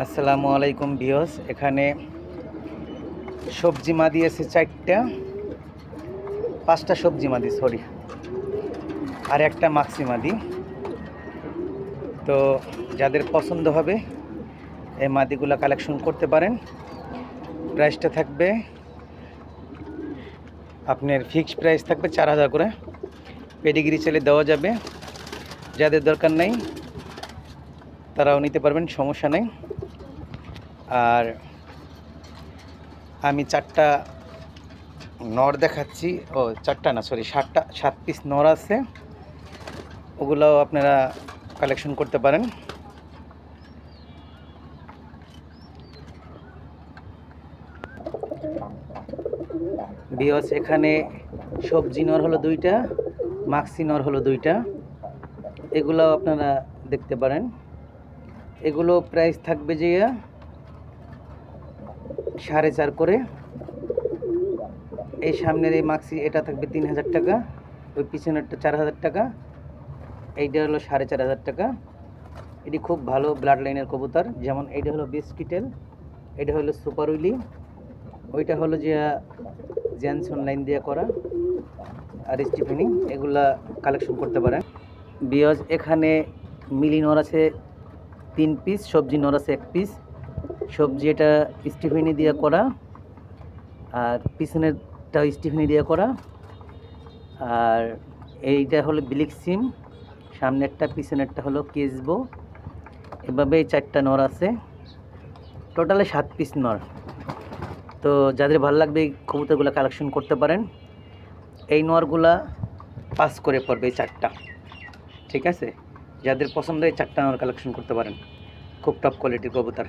আসসালামু আলাইকুম ভিউয়ার্স। এখানে সবজি মাদি আছে 4টা, 5টা সবজি মাদি, সরি, আর একটা মাক্সি মাদি। তো যাদের পছন্দ হবে এই মাদিগুলো কালেকশন করতে পারেন। প্রাইসটা থাকবে আপনার ফিক্সড প্রাইস থাকবে 4000 করে। পেডিগ্রি চাইলে দেওয়া যাবে, যাদের দরকার নেই তারাও নিতে পারবেন, সমস্যা নেই। আর আমি 4টা নর দেখাচ্ছি, 4টা না, সরি, 7 পিস নর আছে, ওগুলোও আপনারা কালেকশন করতে পারেন। ভিউয়ার্স, এখানে সবজি নর হলো 2টা, মাক্সি নর হলো 2টা, এগুলো আপনারা দেখতে পারেন। এগুলো প্রাইস থাকবে যে 4.5 করে। এই সামনের এই মাক্সি এটা থাকবে 3000 টাকা, ওই পিছনেরটা 4000 টাকা, এইটা হলো 4500 টাকা। এটি খুব ভালো ব্লাড লাইনের কবুতর, যেমন এইটা হলো বিস্কিটেল, এটা হলো সুপার উইলি, ওইটা হলো যে জেনসন লাইন দিয়ে করা, আর স্টিফেনি, এগুলা কালেকশন করতে পারেন। বিয়জ এখানে মিলি নর আছে 3 পিস, সবজি নর আছে 1 পিস। সবজি এটা স্টিফেনি দিয়ে করা, আর পিছনেরটা স্টিফেনি দিয়ে করা, আর এইটা হলো ব্লিক সিম, সামনেরটা পিছনেরটা হলো কেসবো। এভাবে 4টা নর আছে, টোটালে 7 পিস নর। তো যাদের ভালো লাগবে এই কবুতরগুলো কালেকশন করতে পারেন। এই নরগুলা 5 করে পড়বে, এই 4টা, ঠিক আছে? যাদের পছন্দ এই 4টা নর কালেকশন করতে পারেন, খুব টপ কোয়ালিটির কবুতর।